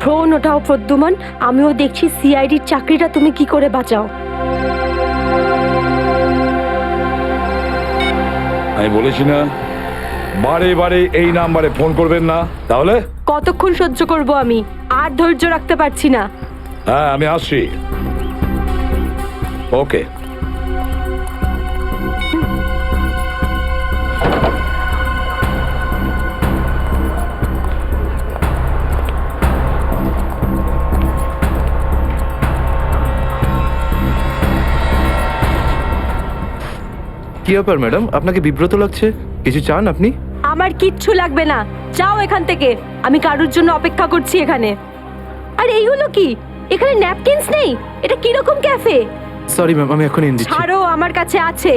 Phone ওঠাও Pradyuman, আমিও দেখছি সিআইডির চাকরিটা তুমি কি করে বাঁচাও। আমি বলেছি না বারে বারে এই নাম্বারে ফোন করবেন না। তাহলে কতক্ষণ সহ্য করব আমি, আর ধৈর্য রাখতে পারছি না। হ্যাঁ আমি আসছি। ওকে। কি ব্যাপার ম্যাডাম, আপনাকে বিব্রত লাগছে? কিছু চান আপনি? আমার কিচ্ছু লাগবে না, যাও এখান থেকে। আমি কারোর জন্য অপেক্ষা করছি এখানে। আর এইগুলো কি? এখানে ন্যাপকিনস নেই? এটা কিরকম ক্যাফে? সরি ম্যাম, আমি এখন এনে দিচ্ছি। ছাড়ো, আমার কাছে আছে।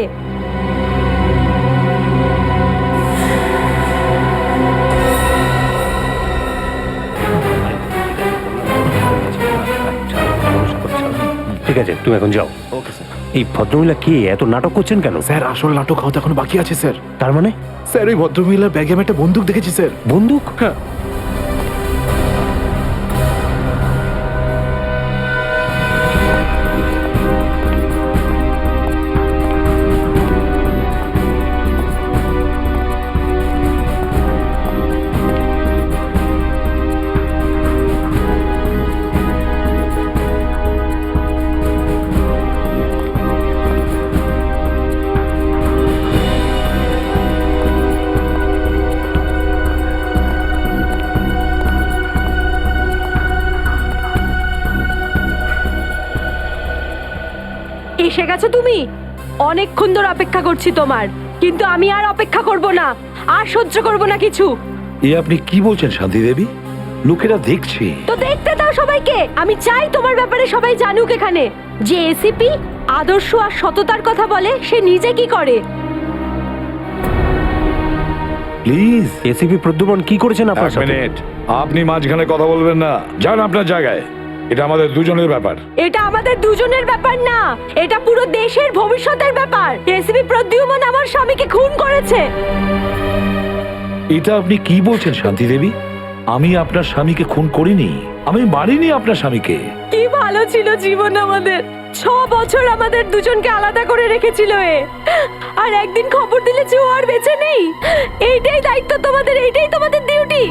ঠিক আছে, তুমি এখন যাও। Okay sir. এই ভদ্রমহিলা কি এত নাটক করছেন কেন? স্যার আসল নাটক হওয়া এখন বাকি আছে স্যার। তার মানে স্যার ওই ভদ্রমহিলার ব্যাগে আমি একটা বন্দুক দেখেছি স্যার। বন্দুক? হ্যাঁ। এসে গেছো তুমি? অনেকক্ষণ ধরে অপেক্ষা করছি তোমার, কিন্তু আমি আর অপেক্ষা করব না, আর সহ্য করব না কিছু। এ আপনি কি বলছেন শান্তি দেবী? লোকেরা দেখছে। তো দেখতে দাও সবাইকে। আমি চাই তোমার ব্যাপারে সবাই জানুক এখানে। যে এসিপি আদর্শ আর সততার কথা বলে, সে নিজে কি করে। প্লিজ এসিপি প্রদ্যুমন কি করেছেন আপনার এক সাথে? মিনিট, আপনি মাঝখানে কথা বলবেন না। যান আপনার জায়গায়। এটা আমাদের দুজনের ব্যাপার। এটা আমাদের দুজনের ব্যাপার না, এটা পুরো দেশের ভবিষ্যতের ব্যাপার। এসিপি প্রদ্যুমন আমার স্বামীকে খুন করেছে। এটা আপনি কি বলছেন শান্তি দেবী? আমি আপনার স্বামীকে খুন করিনি, আমি মারিনি আপনার স্বামীকে। কি ভালো ছিল জীবন আমাদের। 6 বছর আমাদের দুজনকে আলাদা করে রেখেছিল এ, আর একদিন খবর দিলে যে ও আর বেঁচে নেই। এইটাই দায়িত্ব তোমাদের, এইটাই তোমাদের ডিউটি।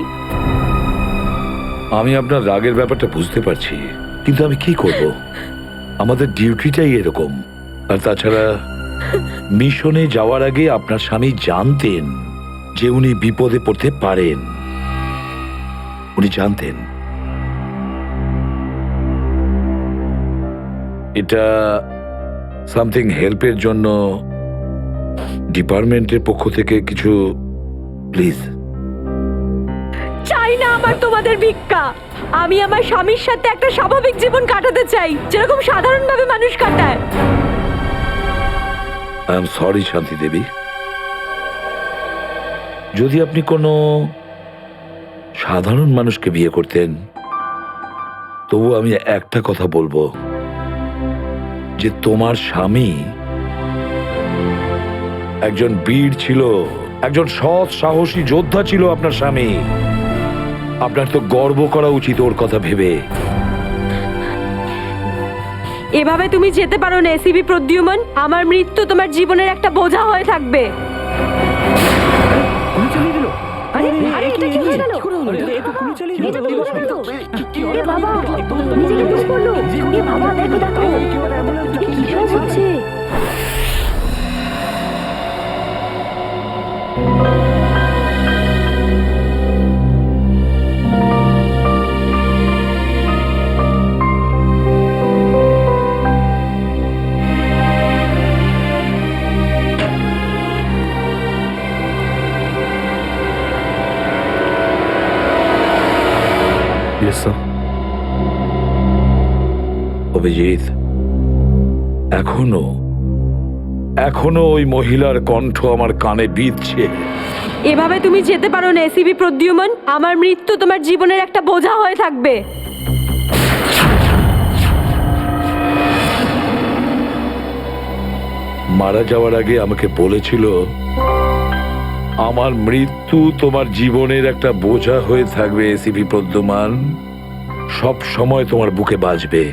আমি আপনার রাগের ব্যাপারটা বুঝতে পারছি, কিন্তু আমি কি করব? আমাদের ডিউটিটাই এরকম। আর তাছাড়া মিশনে যাওয়ার আগে আপনার স্বামী জানতেন যে উনি বিপদে পড়তে পারেন। উনি জানতেন। এটা সামথিং হেল্পের জন্য ডিপার্টমেন্টের পক্ষ থেকে কিছু প্লিজ। চাই না আমার তোমাদের ভিক্ষা। আমি আমার স্বামীর সাথে একটা স্বাভাবিক জীবন কাটাতে চাই, যেরকম সাধারণভাবে মানুষ কাটায়। আই এম সরি শান্তি দেবী। যদি আপনি কোনো সাধারণ মানুষকে বিয়ে করতেন, তবু আমি একটা কথা বলবো, যে তোমার স্বামী একজন বীর ছিল, একজন সৎ সাহসী যোদ্ধা ছিল আপনার স্বামী। আপনার তো গর্ব করা উচিত ওর কথা ভেবে। এভাবে তুমি যেতে পারো না এসিপি প্রদ্যুমন। আমার মৃত্যু তোমার জীবনের একটা বোঝা হয়ে থাকবে। গুলি চালিয়ে দিল। আরে এটা কি হয়ে গেল? গুলি চালিয়ে দিল। এ বাবা, নিজেকে পুশ করলো। এ বাবা, দেখো দেখো, এ কি সব হচ্ছে? অভিজিৎ, এখনো এখনো ওই মহিলার কণ্ঠ আমার কানে বিঁধছে। এভাবে তুমি যেতে পারো না এসিপি প্রদ্যুমন। আমার মৃত্যু তোমার জীবনের একটা বোঝা হয়ে থাকবে। মারা যাওয়ার আগে আমাকে বলেছিল, আমার মৃত্যু তোমার জীবনের একটা বোঝা হয়ে থাকবে এসিপি প্রদ্যুমান। সব সময় তোমার বুকে বাজবে।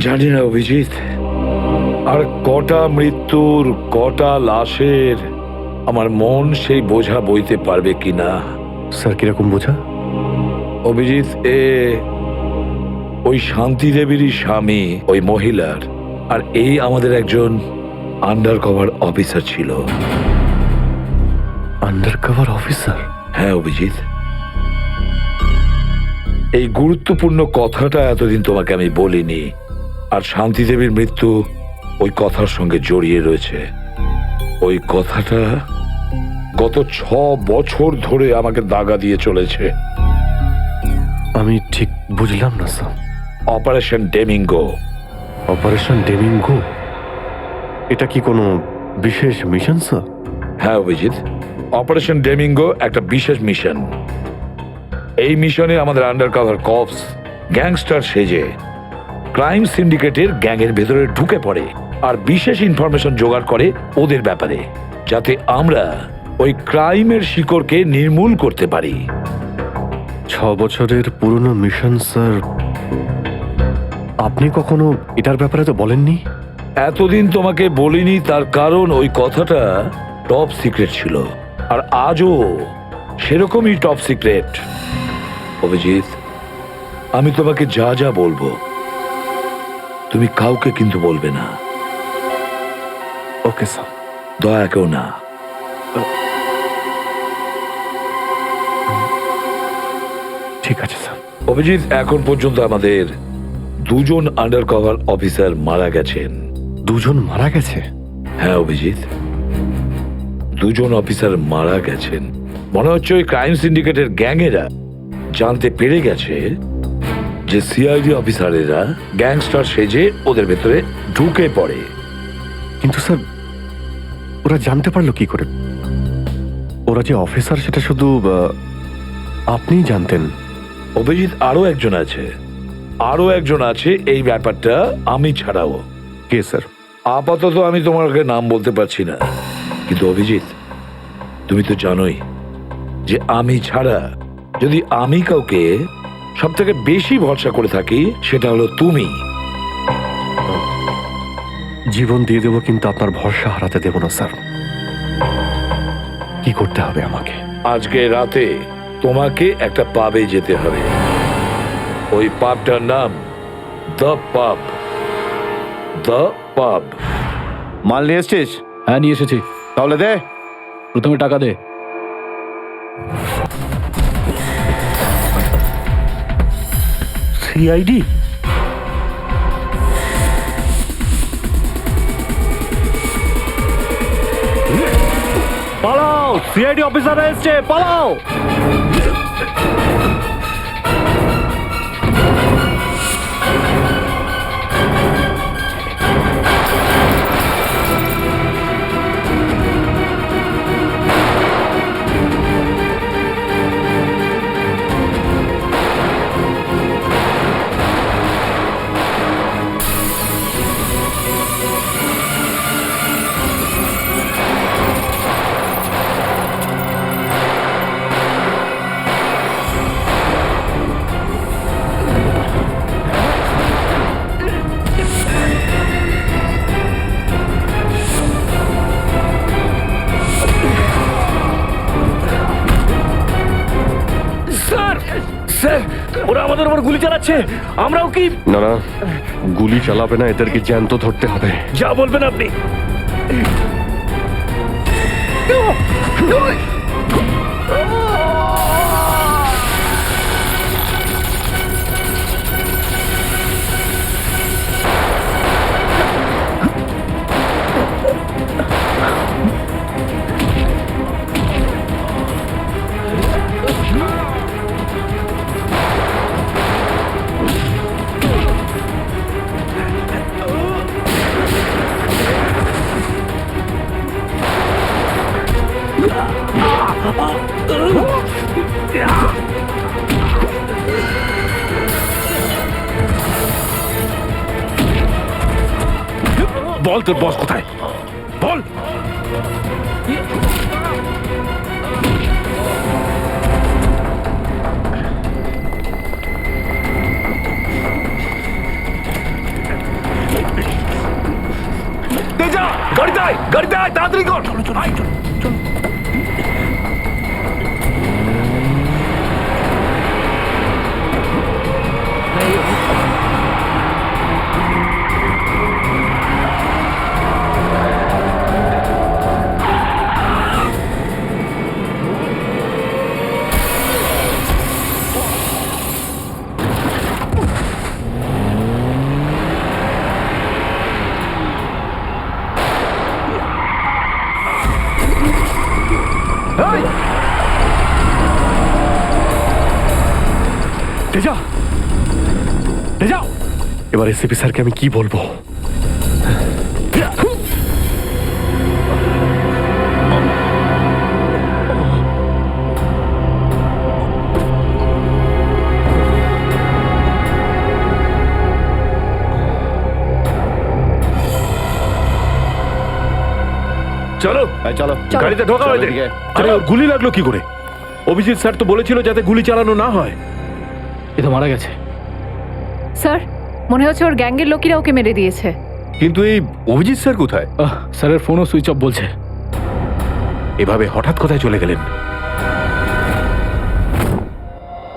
জানি না অভিজিৎ, আর কটা মৃত্যুর, কটা লাশের আমার মন সেই বোঝা বইতে পারবে কিনা। স্যার কিরকম বোঝা? অভিজিৎ, ওই শান্তি দেবীরই স্বামী ওই মহিলার, আর এই আমাদের একজন আন্ডার কভার অফিসার ছিল। Under cover officer? হ্যাঁ অভিজিৎ, এই গুরুত্বপূর্ণ কথাটা এতদিন তোমাকে আমি বলিনি, আর শান্তি দেবীর মৃত্যু ওই কথার সঙ্গে জড়িয়ে রয়েছে। ওই কথাটা গত 6 বছর ধরে আমাকে দাগা দিয়ে চলেছে। আমি ঠিক বুঝলাম না স্যার। অপারেশন ডেমিঙ্গো। অপারেশন ডেমিঙ্গো? এটা কি কোনো বিশেষ মিশন স্যার? হ্যাঁ অভিজিৎ, অপারেশন ডেমিঙ্গো একটা বিশেষ মিশন। এই মিশনে আমাদের আন্ডার কভার কপস গ্যাংস্টার সেজে ক্রাইম সিন্ডিকেটের গ্যাংয়ের ভেতরে ঢুকে পড়ে আর বিশেষ ইনফরমেশন জোগাড় করে ওদের ব্যাপারে, যাতে আমরা ওই ক্রাইমের শিকড়কে নির্মূল করতে পারি। 6 বছরের পুরনো মিশন স্যার। আপনি কখনো এটার ব্যাপারে তো বলেননি। এতদিন তোমাকে বলিনি, তার কারণ ওই কথাটা টপ সিক্রেট ছিল, আর আজও সেরকমই টপ সিক্রেট। অভিজিৎ, আমি তোমাকে যা যা বলবো তুমি কাউকে কিন্তু বলবে না। Okay sir. দয়া কেউ না। ঠিক আছে স্যার। অভিজিৎ, এখন পর্যন্ত আমাদের 2 জন আন্ডার কভার অফিসার মারা গেছেন। 2 জন মারা গেছে? হ্যাঁ অভিজিৎ, 2 জন অফিসার মারা গেছেন। মনে হচ্ছে ওই ক্রাইম সিন্ডিকেটের গ্যাংয়েরা জানতে পেরে গেছে যে সিআইডি অফিসারেরা গ্যাংস্টার সেজে ওদের ভেতরে ঢুকে পড়ে। কিন্তু স্যার ওরা জানতে পারলো কি করে? ওরা যে অফিসার সেটা শুধু আপনিই জানতেন। অভিজিৎ, আরো একজন আছে এই ব্যাপারটা আমি ছাড়াও। কে স্যার? আপাতত আমি তোমাকে নাম বলতে পারছি না, কিন্তু অভিজিৎ তুমি তো জানোই যে আমি ছাড়া যদি আমি কাউকে সব থেকে বেশি ভরসা করে থাকি সেটা হলো তুমি। জীবন দিয়ে দেবো, কিন্তু আপনার ভরসা হারাতে দেব না স্যার। কি করতে হবে আমাকে? আজকে রাতে তোমাকে একটা পাবে যেতে হবে। ওই পাবটার নাম দ্য পাব। দ্য পাব। মাল নিয়ে এসছিস? হ্যাঁ নিয়ে এসেছি। তাহলে দে। প্রথমে টাকা দে। সিআইডি? পালাও! সিআইডি অফিসার এসছে, পালাও! ওরা আমাদের উপর গুলি চালাচ্ছে, আমরাও কি? না না, গুলি চালাবে না, এদেরকে জ্যান্ত ধরতে হবে। যা বলবেন আপনি। বল তোর বস কোথায়, বল। তাড়াতাড়ি কর। আয়। এই! তেজা, তেজা, এবার এসিপি স্যারকে আমি কি বলবো? চলো চলো গাড়িতে ঢোকা চলো হয়েছে। এদিকে। আরে ওর গুলি লাগলো কি করে? অভিজিৎ স্যার তো বলেছিল যাতে গুলি চালানো না হয়। এ তো মারা গেছে। স্যার মনে হচ্ছে ওর গ্যাংয়ের লোকেরা ওকে মেরে দিয়েছে। কিন্তু এই অভিজিৎ স্যার কোথায়? স্যারের ফোনও সুইচ অফ বলছে। এভাবে হঠাৎ কোথায় চলে গেলেন?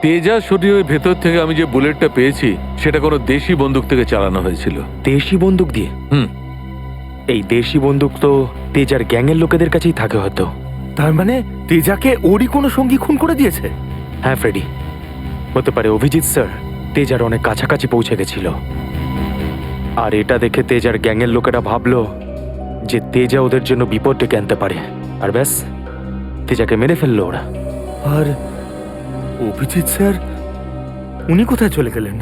তেজা শরীরের ভেতর থেকে আমি যে বুলেটটা পেয়েছি সেটা কোনো দেশি বন্দুক থেকে চালানো হয়েছিল। দেশি বন্দুক দিয়ে? হুম। এই দেশি বন্দুক তো তেজার গ্যাংয়ের লোকেদের কাছেই থাকে হয়তো। তার মানে তেজাকে ওরই কোনো সঙ্গী খুন করে দিয়েছে? হ্যাঁ ফ্রেডি, হতে পারে অভিজিৎ স্যার তেজার অনেক কাছাকাছি পৌঁছে গেছিল, আর এটা দেখে তেজার গ্যাংয়ের লোকেরা ভাবলো যে তেজা ওদের জন্য বিপদ ডেকে আনতে পারে, আর ব্যাস তেজাকে মেরে ফেললো ওরা। আর অভিজিৎ স্যার উনি কোথায় চলে গেলেন?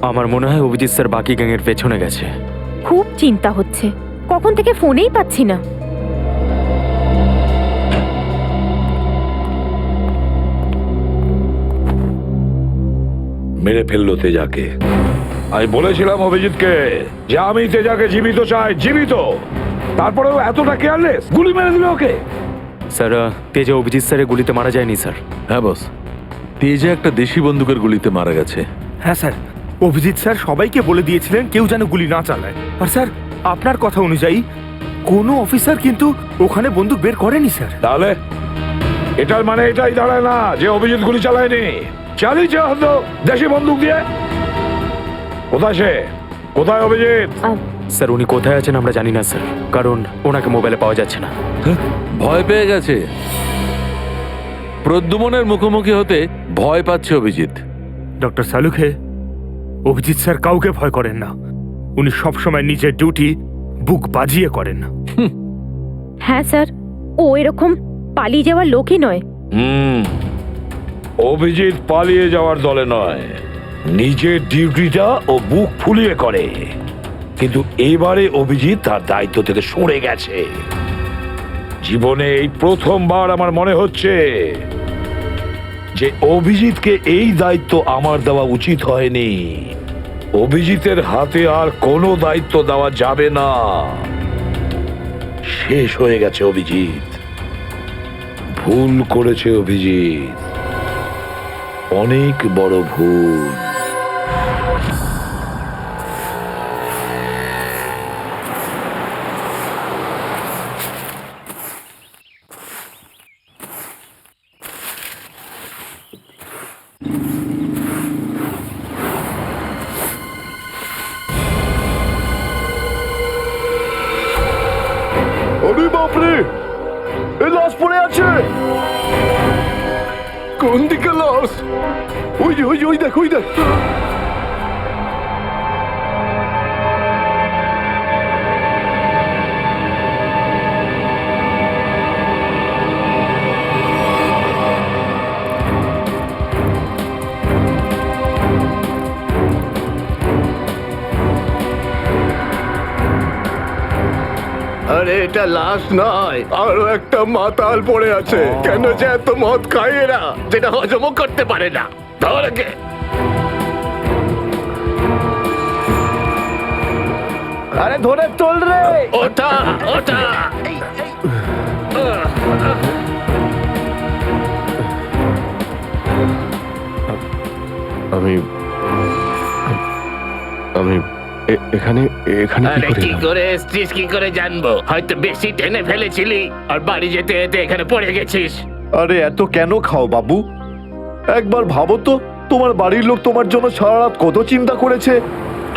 আমার মনে হয় অভিজিৎ স্যার বাকি গ্যাংয়ের পেছনে গেছে। খুব চিন্তা হচ্ছে, কখন থেকে ফোনেই পাচ্ছি না। মেরে ফেললো তেজাকে। আমি বলেছিলাম অভিজিৎকে যে আমি তেজাকে জীবিত চাই, জীবিত। তারপরেও এতটা কেয়ারলেস, গুলি মেরে দিল ওকে। স্যার তেজা অভিজিৎ স্যারের গুলিতে মারা যায়নি স্যার। হ্যাঁ বস, তেজা একটা দেশি বন্দুকের গুলিতে মারা গেছে। হ্যাঁ স্যার, অভিজিৎ স্যার সবাইকে বলে দিয়েছিলেন কেউ যেন গুলি না চালায়। আর স্যার আপনার কথা অনুযায়ী কোনো অফিসার কিন্তু ওখানে বন্দুক বের করেনি স্যার। তাহলে এটার মানে এটাই দাঁড়ায় না যে অভিজিৎ গুলি চালায়নি, চালিয়েছে হয়তো দেশি বন্দুক দিয়ে। কোথায় সে? কোথায় অভিজিৎ? স্যার উনি কোথায় আছেন আমরা জানি না স্যার, কারণ ওনাকে মোবাইলে পাওয়া যাচ্ছে না। ভয় পেয়ে গেছে। প্রদ্যুমনের মুখোমুখি হতে ভয় পাচ্ছে অভিজিৎ। ডক্টর সালুখে, অভিজিৎ স্যার কাউকে ভয় করেন না। উনি সবসময় নিজের ডিউটি বুক বাজিয়ে করেন। হ্যাঁ স্যার, ও এরকম পালিয়ে যাওয়ার লোকই নয়। অভিজিৎ পালিয়ে যাওয়ার দলে নয়, নিজের ডিউটিটা ও বুক ফুলিয়ে করে। কিন্তু এবারে অভিজিৎ তার দায়িত্ব থেকে সরে গেছে। জীবনে এই প্রথমবার আমার মনে হচ্ছে যে অভিজিৎকে এই দায়িত্ব আমার দেওয়া উচিত হয়নি। অভিজিতের হাতে আর কোনো দায়িত্ব দেওয়া যাবে না। শেষ হয়ে গেছে অভিজিৎ, ভুল করেছে অভিজিৎ, অনেক বড় ভুল। আরে বাপরে, এই লাশ পড়ে আছে। কোন দিকে লাশ? ওই যে ওই যে ওই দেখ, ওই দেখ। আরে এটা লাশ নয়, আরো একটা মাতাল পড়ে আছে। কেন যে এত মদ খায় এরা, যেটা হজমও করতে পারে না। ধরে কে? আরে ধরে তোল রে। ওটা ওটা আমি আমি এখানে এখানে কি আরে করে কি এলাম? করে এসছিস কি করে জানবো? হয়তো বেশি টেনে ফেলেছিলি আর বাড়ি যেতে যেতে এখানে পড়ে গেছিস। আরে এত কেন খাও বাবু? একবার ভাবো তো, তোমার বাড়ির লোক তোমার জন্য সারা রাত কত চিন্তা করেছে।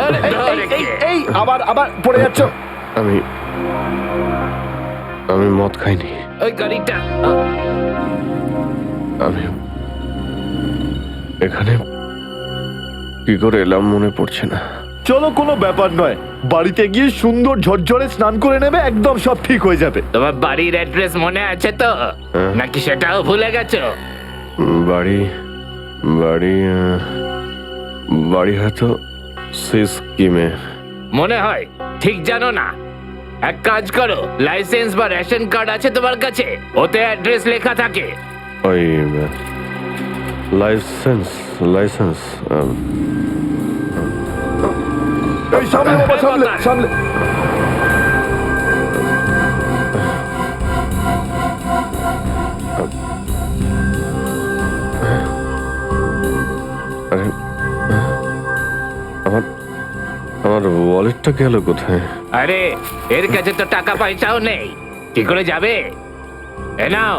আরে ধরে কে? এই আবার আবার পড়ে যাচ্ছ। আমি আমি মদ খাইনি। ওই গাড়িটা আমি এখানে কি করে এলাম মনে পড়ছে না। চলো, কোনো ব্যাপার নয়, বাড়িতে গিয়ে সুন্দর ঝরঝরে স্নান করে নেবে, একদম সব ঠিক হয়ে যাবে। তোমার বাড়ির অ্যাড্রেস মনে আছে তো হ্যাঁ। নাকি সেটাও ভুলে গেছো? বাড়ি বাড়ি বাড়ি হয়তো সিস্কিমে। মনে হয় ঠিক জানো না। এক কাজ করো, লাইসেন্স বা রেশন কার্ড আছে তোমার কাছে? ওতে অ্যাড্রেস লেখা থাকে। ওই লাইসেন্স লাইসেন্স এই সামনে বাবা, সামনে সামনে। আরে আমার আমার ওয়ালেটটা গেল কোথায়? আরে এর কাছে তো টাকা পয়সাও নেই, কি করে যাবে? এ নাও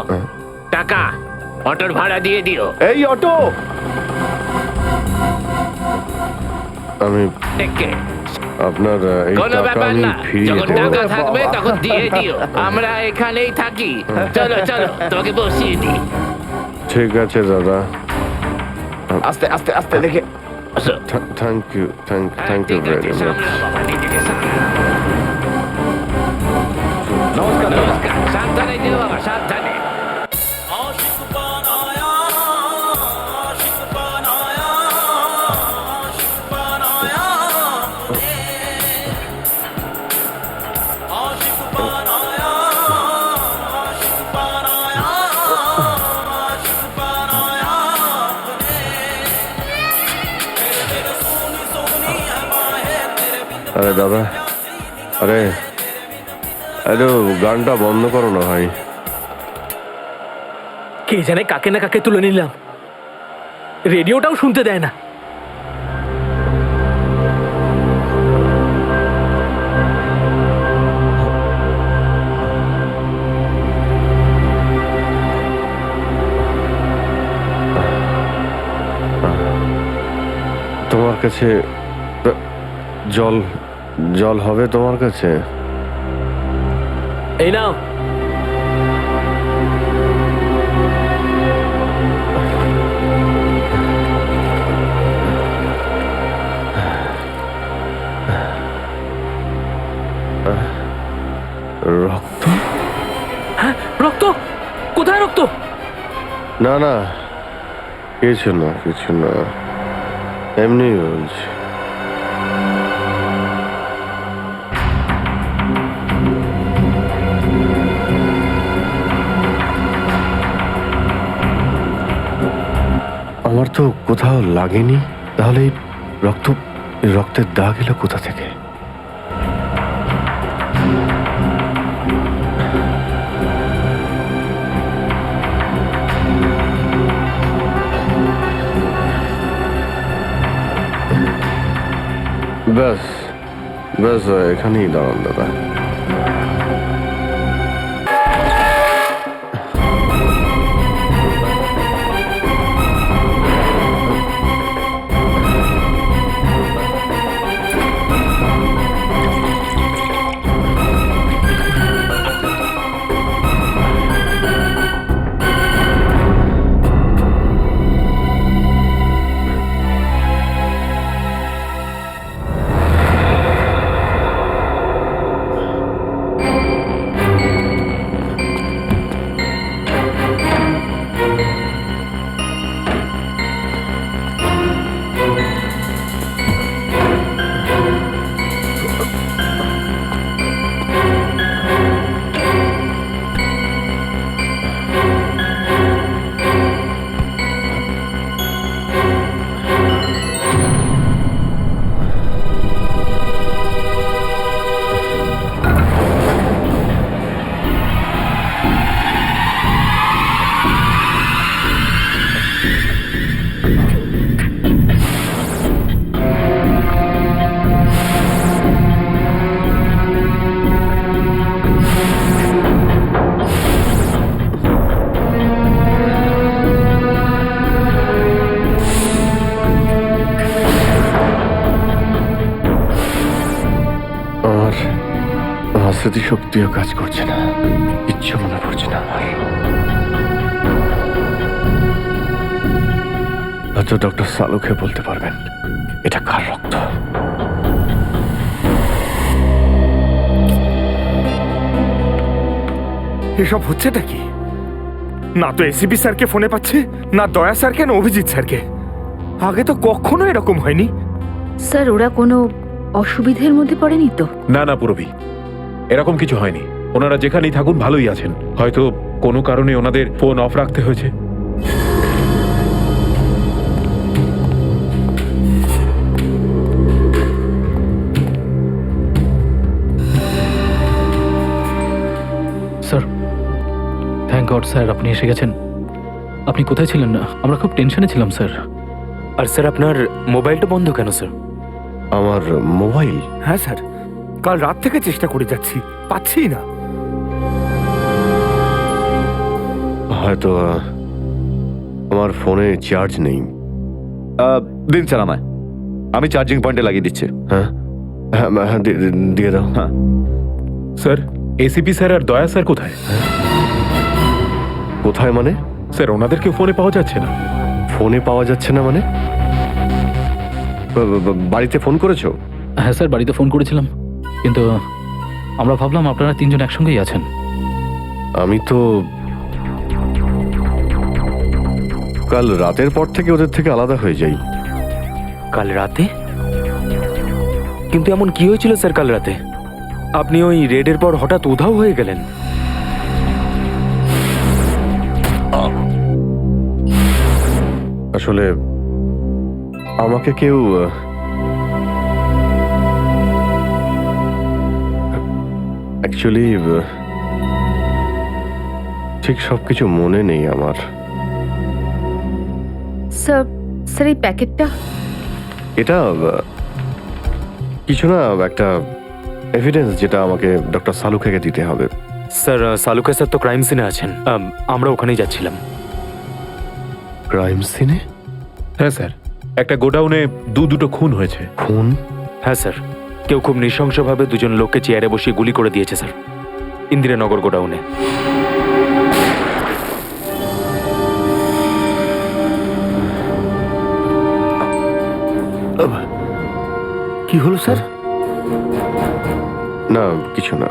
টাকা, অটোর ভাড়া দিয়ে দিও। এই অটো, আমি দেখে আপনার এই কোনো টাকা ব্যাপার আমি না, ফিরিয়ে যখন দেবো। টাকা থাকবে তখন দিয়ে দিও। আমরা এখানেই থাকি। চলো চলো, তোমাকে বসিয়ে দিই। ঠিক আছে দাদা, আস্তে আস্তে আস্তে দেখে। আসো। থ্যাংক ইউ থ্যাংক ইউ ঠিক আছে, ভেরি মাচ। সামলাও বাবা, নিজেকে সামলাও। নমস্কার, সাবধানে যেও বাবা, সাবধানে। আরে দাদা, আরে আরে গানটা বন্ধ করো না ভাই। কে জানে কাকে না কাকে তুলে নিলাম, রেডিওটাও শুনতে দেয় না। তোমার কাছে জল জল হবে তোমার কাছে? এই নাও। রক্ত? হ্যাঁ, রক্ত? কোথায় রক্ত? না না, কিছু না কিছু না, এমনি বলছি। আমার তো কোথাও লাগেনি, তাহলে এই রক্তের দাগ এলো কোথা থেকে? ব্যাস ব্যাস, এখানেই দাঁড়ান দাদা। স্মৃতিশক্তিও কাজ করছে না, কিচ্ছু মনে পড়ছে না আমার। হয়তো ডক্টর সালুকে বলতে পারবেন এটা কার রক্ত। এসব হচ্ছেটা কি? না তো এসিপি স্যারকে ফোনে পাচ্ছি, না দয়া স্যারকে, না অভিজিৎ স্যারকে। আগে তো কখনো এরকম হয়নি। স্যার ওরা কোনো অসুবিধের মধ্যে পড়েনি তো? না না পুরবি, এরকম কিছু হয়নি। ওনারা যেখানেই থাকুন ভালোই আছেন। হয়তো কোনো কারণে ওনাদের ফোন অফ রাখতে হয়েছে। স্যার, থ্যাংক গড স্যার আপনি এসে গেছেন। আপনি কোথায় ছিলেন না? আমরা খুব টেনশনে ছিলাম স্যার। আর স্যার আপনার মোবাইলটা বন্ধ কেন স্যার? আমার মোবাইল? হ্যাঁ স্যার, কাল রাত থেকে চেষ্টা করে যাচ্ছি, পাচ্ছি না। হয়তো আমার ফোনে চার্জ নেই। দিন স্যার আমায়, আমি চার্জিং পয়েন্টে লাগিয়ে দিচ্ছি। হ্যাঁ হ্যাঁ হ্যাঁ, দিয়ে দাও। হ্যাঁ স্যার, এসিপি স্যার আর দয়া স্যার কোথায়? কোথায় মানে? স্যার ওনাদেরকে ফোনে পাওয়া যাচ্ছে না। ফোনে পাওয়া যাচ্ছে না মানে? বাড়িতে ফোন করেছো? হ্যাঁ স্যার, বাড়িতে ফোন করেছিলাম, কিন্তু আমরা ভাবলাম আপনারা তিনজন একসঙ্গেই আছেন। আমি তো কাল রাতের পর থেকে ওদের থেকে আলাদা হয়ে যাই। কাল রাতে? কিন্তু এমন কি হয়েছিল স্যার কাল রাতে? আপনি ওই রেডের পর হঠাৎ উধাও হয়ে গেলেন। আসলে আমাকে কেউ অ্যাকচুয়ালি ঠিক সবকিছু মনে নেই আমার। স্যার, স্যার এই প্যাকেটটা? এটা কিছু না, একটা এভিডেন্স যেটা আমাকে ডক্টর সালুখাকে দিতে হবে। স্যার সালুকা স্যার তো ক্রাইম সিনে আছেন, আমরা ওখানেই যাচ্ছিলাম। ক্রাইম সিনে? হ্যাঁ স্যার, একটা গোডাউনে দুটো খুন হয়েছে। খুন? হ্যাঁ স্যার, কেউ খুব নৃশংসভাবে দুজন লোককে চেয়ারে বসিয়ে গুলি করে দিয়েছে স্যার, ইন্দিরানগর গোডাউনে। কি হলো স্যার? না কিছু না।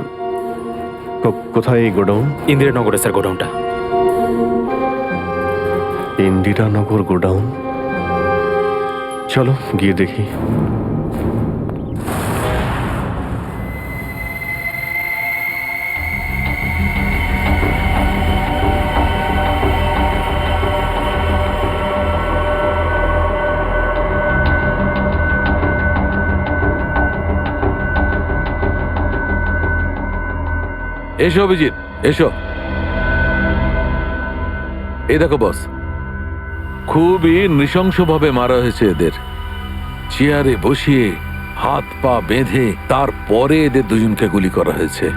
কোথায় এই গোডাউন? ইন্দিরানগরে স্যার গোডাউনটা। ইন্দিরানগর গোডাউন? চলো গিয়ে দেখি। এসো অভিজিৎ, এসো। এই দেখো বস, খুবই নৃশংসভাবে মারা হয়েছে এদের। চেয়ারে বসিয়ে হাত পা বেঁধে তারপরে এদের দুজনকে গুলি করা হয়েছে।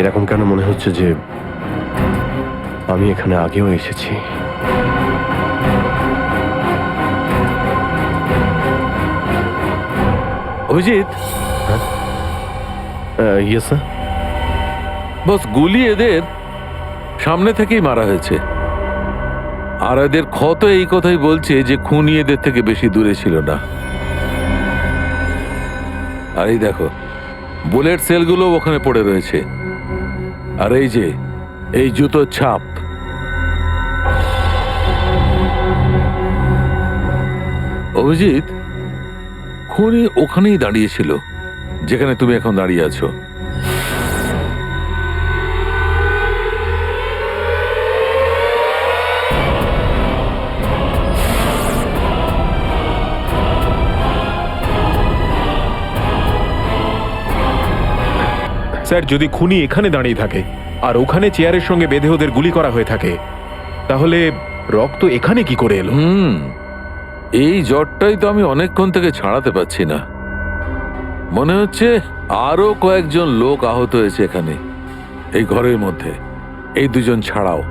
এরকম কেন মনে হচ্ছে যে আমি এখানে আগেও এসেছি? Abhijit, yes sir. বস গুলি এদের সামনে থেকেই মারা হয়েছে, আর এদের ক্ষত এই কথাই বলছে যে খুনি এদের থেকে বেশি দূরে ছিল না। আর এই দেখো, বুলেট সেলগুলো ওখানে পড়ে রয়েছে, আর এই যে এই জুতোর ছাপ। অভিজিৎ, খুনি ওখানেই দাঁড়িয়েছিল যেখানে তুমি এখন দাঁড়িয়ে আছো। স্যার যদি খুনি এখানে দাঁড়িয়ে থাকে আর ওখানে চেয়ারের সঙ্গে বেঁধে ওদের গুলি করা হয়ে থাকে, তাহলে রক্ত এখানে কি করে এলো? এই জ্বরটাই তো আমি অনেকক্ষণ থেকে ছাড়াতে পারছি না। মনে হচ্ছে আরো কয়েকজন লোক আহত হয়েছে এখানে, এই ঘরের মধ্যে, এই দুজন ছাড়াও।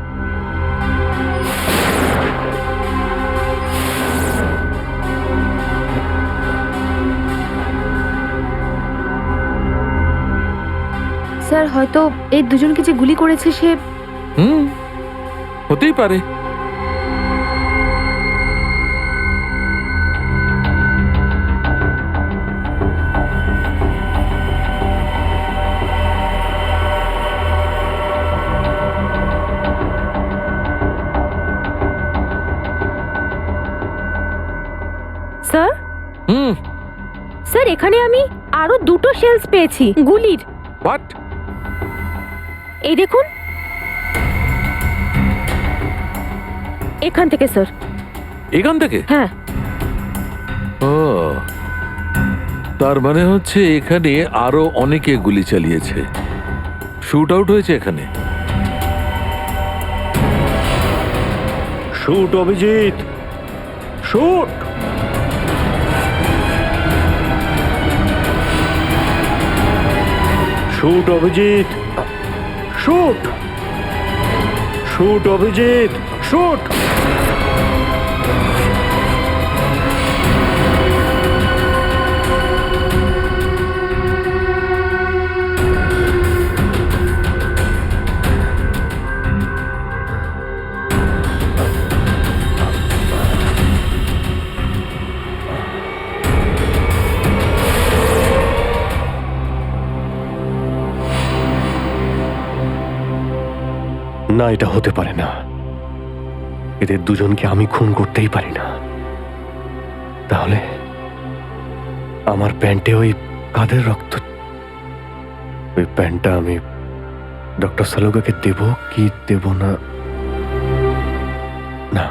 স্যার হয়তো এই দুজনকে যে গুলি করেছে সে হতেই পারে। স্যার স্যার এখানে আমি আরো দুটো শেলস পেয়েছি গুলির। হোয়াট? এই দেখুন, এখান থেকে স্যার। এখান থেকে? হ্যাঁ। ও, তার মানে হচ্ছে এখানে আরো অনেকে গুলি চালিয়েছে, শুট আউট হয়েছে এখানে। Shoot Abhijit, shoot. Shoot Abhijit, shoot. Shoot Abhijit, shoot. না, এটা হতে পারে না। এদের দুজনকে আমি খুন করতেই পারি না। তাহলে আমার প্যান্টে ওই কাদের রক্ত? ওই প্যান্টটা আমি ডক্টর সালুকাকে দেব কি দেব না? না,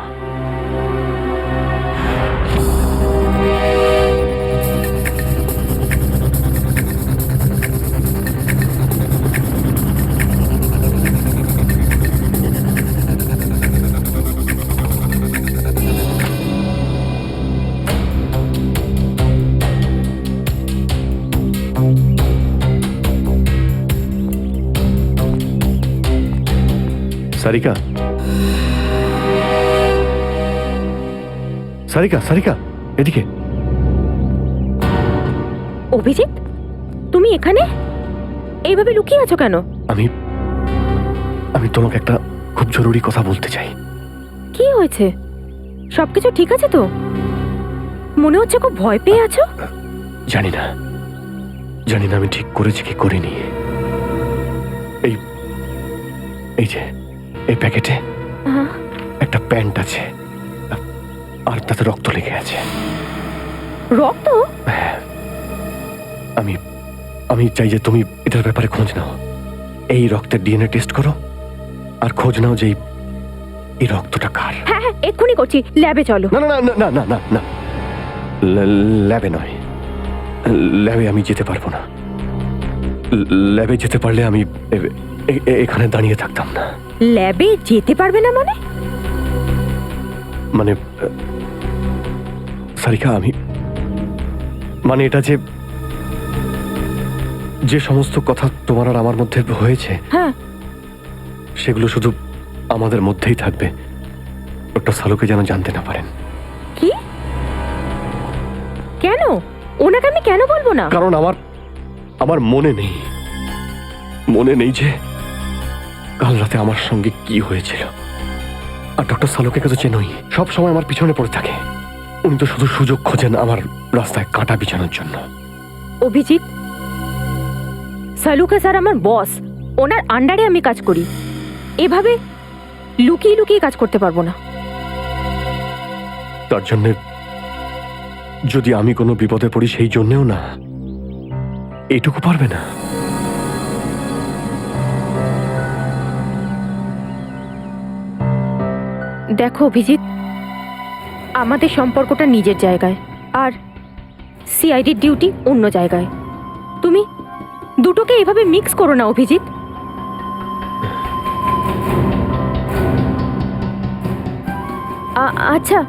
সারিকা, সারিকা, সারিকা, এদিকে। অভিজিৎ, তুমি এখানে এইভাবে লুকিয়ে আছো কেন? আমি আমি তোমাকে একটা খুব জরুরি কথা বলতে চাই। কি হয়েছে? সবকিছু ঠিক আছে তো? মনে হচ্ছে খুব ভয় পেয়ে আছো। জানি না, জানি না আমি ঠিক করেছি কি করিনি। এই এই যে এই প্যাকেটে একটা প্যান্ট আছে, আর তাতে রক্ত লেগে আছে। রক্ত? হ্যাঁ, আমি আমি চাই যে তুমি এটার ব্যাপারে খোঁজ নাও। এই রক্তের ডিএনএ টেস্ট করো আর খোঁজ নাও যে এই রক্তটা কার। হ্যাঁ হ্যাঁ, এক্ষুনি করছি। ল্যাবে চলো। না না না না না না না, ল্যাবে নয়, ল্যাবে আমি যেতে পারবো না। ল্যাবে যেতে পারলে আমি এখানে দাঁড়িয়ে থাকতাম না। ল্যাবে যেতে পারবে না মানে? মানে সারিকা, আমি মানে এটা যে যে সমস্ত কথা তোমার আর আমার মধ্যে হয়েছে, হ্যাঁ, সেগুলো শুধু আমাদের মধ্যেই থাকবে। ডক্টর সালুকে যেন জানতে না পারেন। কি? কেন? ওনাকে আমি কেন বলবো না? কারণ আমার মনে নেই যে কাল রাতে আমার সঙ্গে কি হয়েছিল। আর ডক্টর সালুকে তো চেনই, সব সময় আমার পিছনে পড়ে থাকে। উনি তো শুধু সুযোগ খোঁজেন আমার রাস্তায় কাঁটা বিছানোর জন্য। অভিজিৎ, সালুকা স্যার আমার বস, ওনার আন্ডারে আমি কাজ করি। এভাবে লুকিয়ে লুকিয়ে কাজ করতে পারবো না। তার জন্য যদি আমি কোনো বিপদে পড়ি, সেই জন্যেও না, এইটুকু পারবে না। দেখো অভিজিৎ, আমাদের সম্পর্কটা নিজের জায়গায় আর সিআইডির ডিউটি অন্য জায়গায়। তুমি দুটোকে এইভাবে মিক্স করো না অভিজিৎ। আচ্ছা,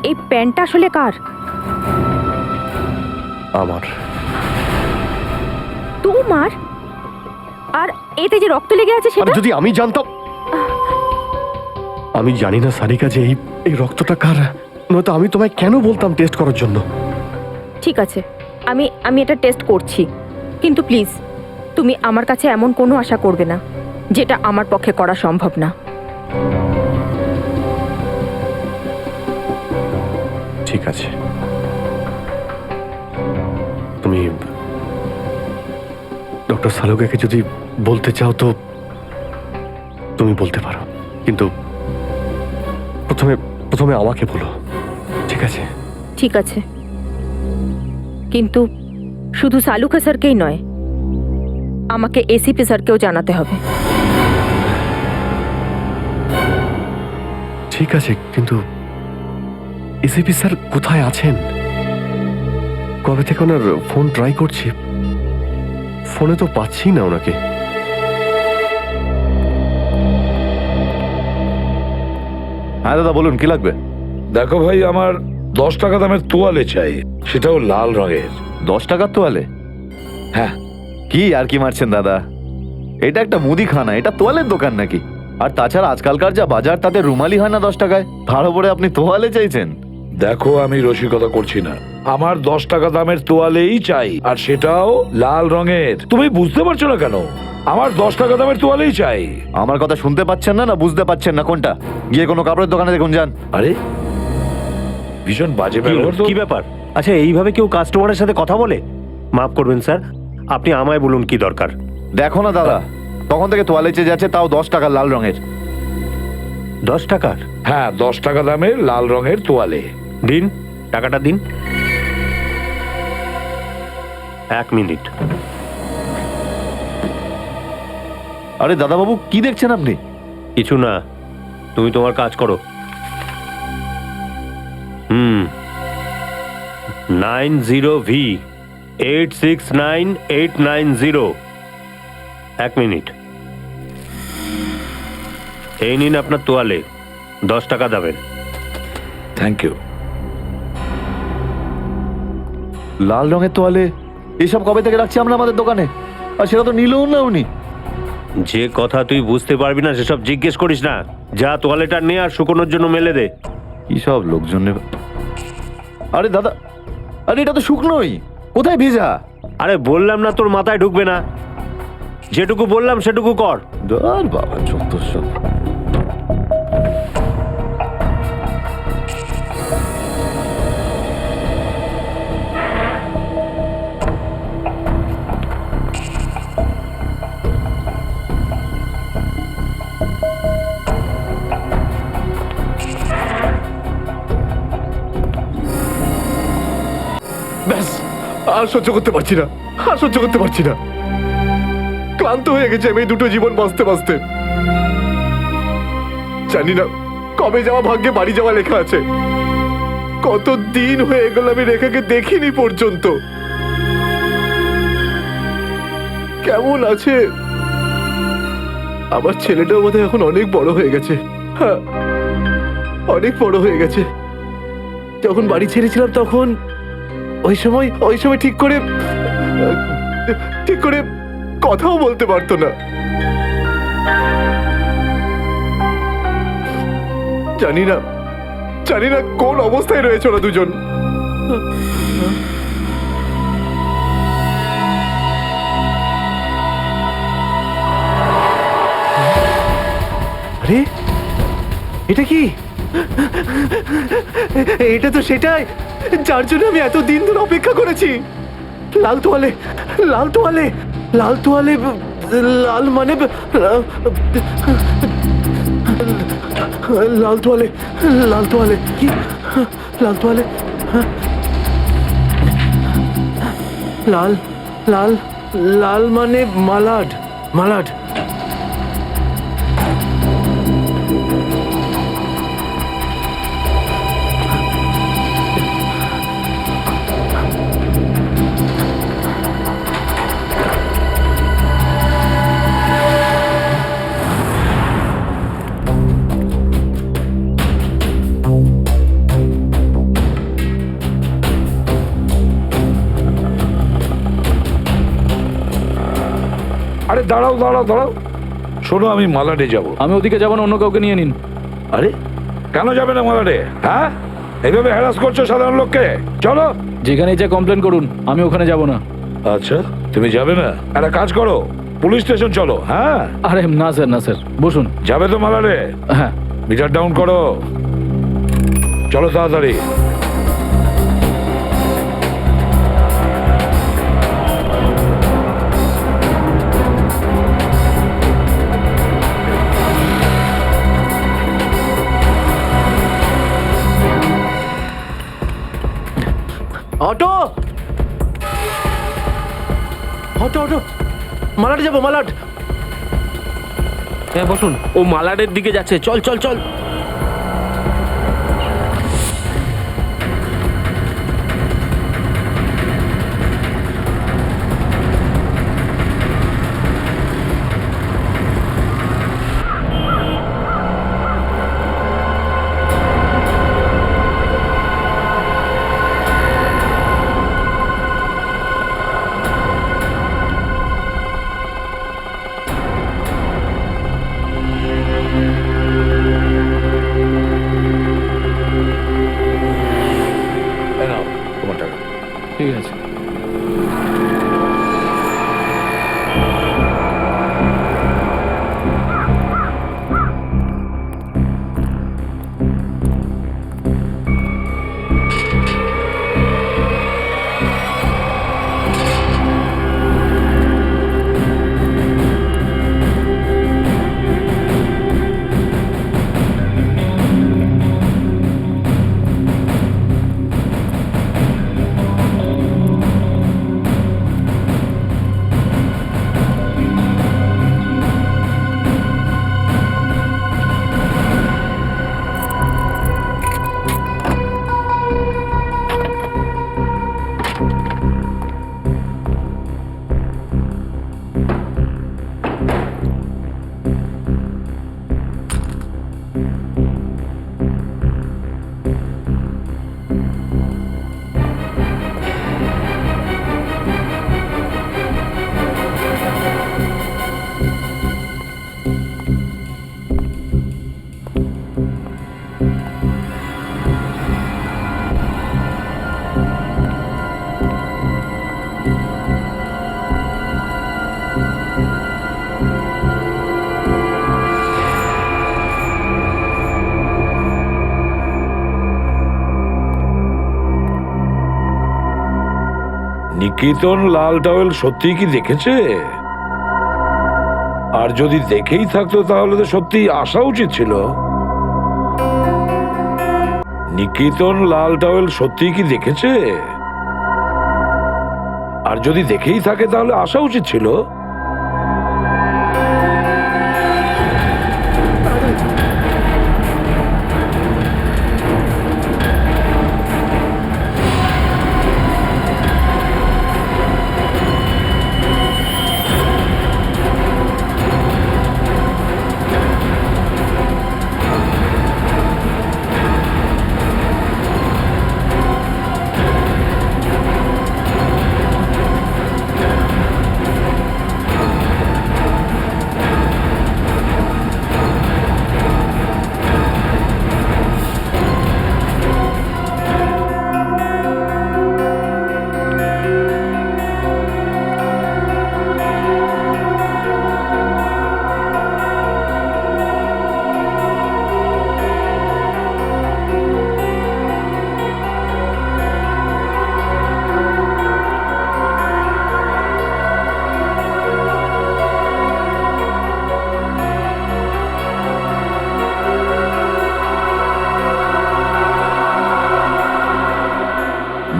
এই প্যান্টটা আসলে কার? আমার। তোমার? আর এতে যে রক্ত লেগে আছে আরে সেটা? যদি আমি জানতাম। আমি জানি না সারিকা যে এই রক্তটা কার, নয়তো আমি তোমায় কেন বলতাম টেস্ট করার জন্য। ঠিক আছে, আমি এটা টেস্ট করছি, কিন্তু প্লিজ তুমি আমার কাছে এমন কোনো আশা করবে না যেটা আমার পক্ষে করা সম্ভব না। ঠিক আছে, তুমি ডক্টর সালুকাকে যদি বলতে চাও তো তুমি বলতে পারো, কিন্তু প্রথমে আমাকে বলো, ঠিক আছে? ঠিক আছে, কিন্তু শুধু সালুকা স্যারকেই নয়, আমাকে এসিপি স্যারকেও জানাতে হবে। ঠিক আছে, কিন্তু এসিপি স্যার কোথায় আছেন? কবে থেকে ওনার ফোন ট্রাই করছি, ফোনে তো পাচ্ছি না ওনাকে। হ্যাঁ দাদা বলুন, কি লাগবে? দেখো ভাই, আমার 10 টাকা দামের তোয়ালে চাই, সেটাও লাল রঙের। 10 টাকার তোয়ালে? হ্যাঁ। কি আর কি মারছেন দাদা, এটা একটা মুদিখানা, এটা তোয়ালের দোকান নাকি? আর তাছাড়া আজকালকার যা বাজার, তাতে রুমালি হয় না 10 টাকায়, তার উপরে আপনি তোয়ালে চাইছেন? দেখো, আমি রসিকতা করছি না, আমার 10 টাকা দামের তোয়ালেই চাই, আর সেটাও লাল রঙের। তুমি বুঝতে পারছো না কেন? আমার 10 টাকা দামের তোয়ালেই চাই। আমার কথা শুনতে পাচ্ছেন না, না বুঝতে পাচ্ছেন না? কোনটা? গিয়ে কোনো কাপড়ের দোকানে দেখুন, যান। আরে ভীষণ বাজে ব্যবহার তো। কি ব্যাপার? আচ্ছা, এইভাবে কেউ কাস্টমারের সাথে কথা বলে? মাফ করবেন স্যার, আপনি আমায় বলুন কি দরকার। দেখো না দাদা, তখন থেকে তোয়ালে চেয়ে যাচ্ছে, তাও 10 টাকা লাল রঙের। 10 টাকার? হ্যাঁ, 10 টাকা দামের লাল রঙের তোয়ালে। দিন, টাকাটা দিন। 1 মিনিট। আরে দাদা বাবু, কি দেখছেন আপনি? কিছু না, তুমি তোমার কাজ করো। 90V 869890। 1 মিনিট। এই নিন আপনার তোয়ালে, 10 টাকা দেবেন। Thank you. লাল রঙের তোয়ালে এসব কবে থেকে রাখছি আমরা আমাদের দোকানে, আর সেটা তো নিলও না উনি। যে কথা তুই বুঝতে পারবি না সেসব জিজ্ঞেস করিস না। যা তোয়ালেটা নে আর শুকোনোর জন্য মেলে দে। কি সব লোকজন। আরে দাদা, আরে এটা তো শুকনোই, কোথায় ভেজা? আরে বললাম না তোর মাথায় ঢুকবে না, যেটুকু বললাম সেটুকু কর। ধর বাবা, যত সব। ব্যাস, আর সহ্য করতে পারছি না, আর সহ্য করতে পারছি না। ক্লান্ত হয়ে গেছে আমি এই দুটো জীবন বাঁচতে বাঁচতে। জানি না কবে যাওয়া ভাগ্যে বাড়ি যাওয়া লেখা আছে। কত দিন হয়ে গেল আমি রেখাকে দেখিনি পর্যন্ত। কেমন আছে? আমার ছেলেটাও বোধহয় এখন অনেক বড় হয়ে গেছে। হ্যাঁ, অনেক বড় হয়ে গেছে। যখন বাড়ি ছেড়েছিলাম তখন ওই সময় ঠিক করে কথাও বলতে পারতো না। জানি না কোন অবস্থায় রয়েছে ওরা দুজন। আরে এটা কি? এটা তো সেটাই যার জন্য আমি এত দিন ধরে অপেক্ষা করেছি। লাল তোয়ালে, লাল তোয়ালে, লাল তোয়ালে, লাল মানে লাল তোয়ালে, লাল তোয়ালে, কি লাল তোয়ালে? লাল লাল লাল মানে মালাড, মালাড। আরে দাঁড়াও দাঁড়াও দাঁড়াও, শোনো আমি মালাডে যাব। আমি ওদিকে যাবো না, অন্য কাউকে নিয়ে নিন। আরে কেন যাবে না মালাডে? হ্যাঁ, এইভাবে হ্যারাস করছো সাধারণ লোককে। চলো। যেখানে যা কমপ্লেন করুন, আমি ওখানে যাব না। আচ্ছা তুমি যাবে না? একটা কাজ করো, পুলিশ স্টেশন চলো। হ্যাঁ আরে না স্যার, না স্যার, বসুন। যাবে তো মালাডে? হ্যাঁ। মিটার ডাউন করো, চলো তাড়াতাড়ি। অটো অটো অটো, মালাট যাবো, মালাট। হ্যাঁ বসুন। ও মালাটের দিকে যাচ্ছে, চল চল চল। এই নাও তোমার টাকা। ঠিক আছে। নিকেতন লাল টাওয়েল সত্যি কি দেখেছে? আর যদি দেখেই থাকতো তাহলে তো সত্যি আসা উচিত ছিল। নিকেতন লাল টাওয়েল সত্যি কি দেখেছে? আর যদি দেখেই থাকে তাহলে আসা উচিত ছিল।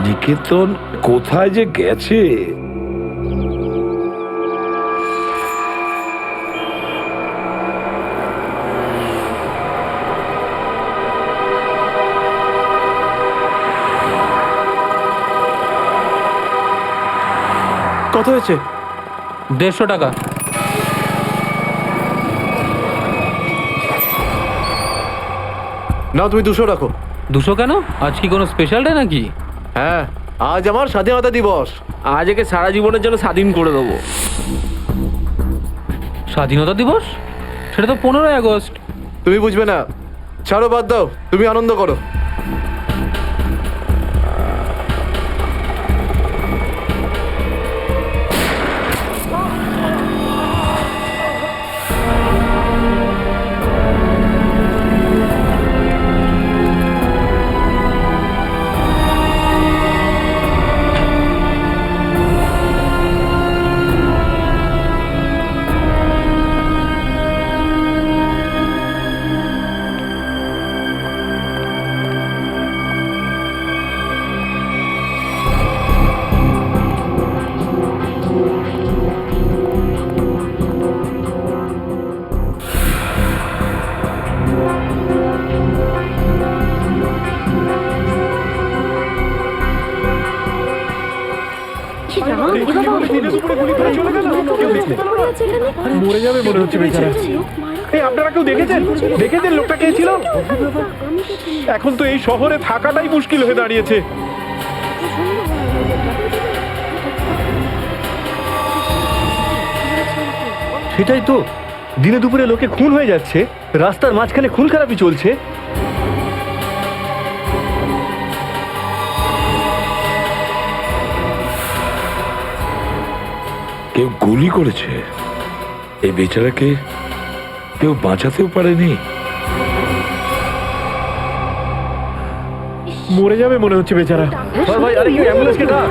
নিকেতন কোথায় যে গেছে? কত হয়েছে? 150 টাকা। না, তুমি 200 রাখো। 200 কেন? আজ কি কোনো স্পেশাল ডে নাকি? হ্যাঁ, আজ আমার স্বাধীনতা দিবস। আজ একে সারা জীবনের জন্য স্বাধীন করে দেবো। স্বাধীনতা দিবস? সেটা তো 15ই আগস্ট। তুমি বুঝবে না, ছাড়ো, বাদ দাও, তুমি আনন্দ করো। মরে যাবে মনে হচ্ছে বেচারা। এই আপনারা কেউ দেখেছেন লোকটা কে ছিল? এখন তো এই শহরে থাকাটাই মুশকিল হয়ে দাঁড়িয়েছে। সেটাই তো, দিনে দুপুরে লোকে খুন হয়ে যাচ্ছে, রাস্তার মাঝখানে খুন খারাপি চলছে। কেউ গুলি করেছে, এই বেচারাকে কেউ বাঁচাতেও পারেনি। মরে যাবে মনে হচ্ছে বেচারা। ভাই, আরে কেউ অ্যাম্বুলেন্সকে ডাক।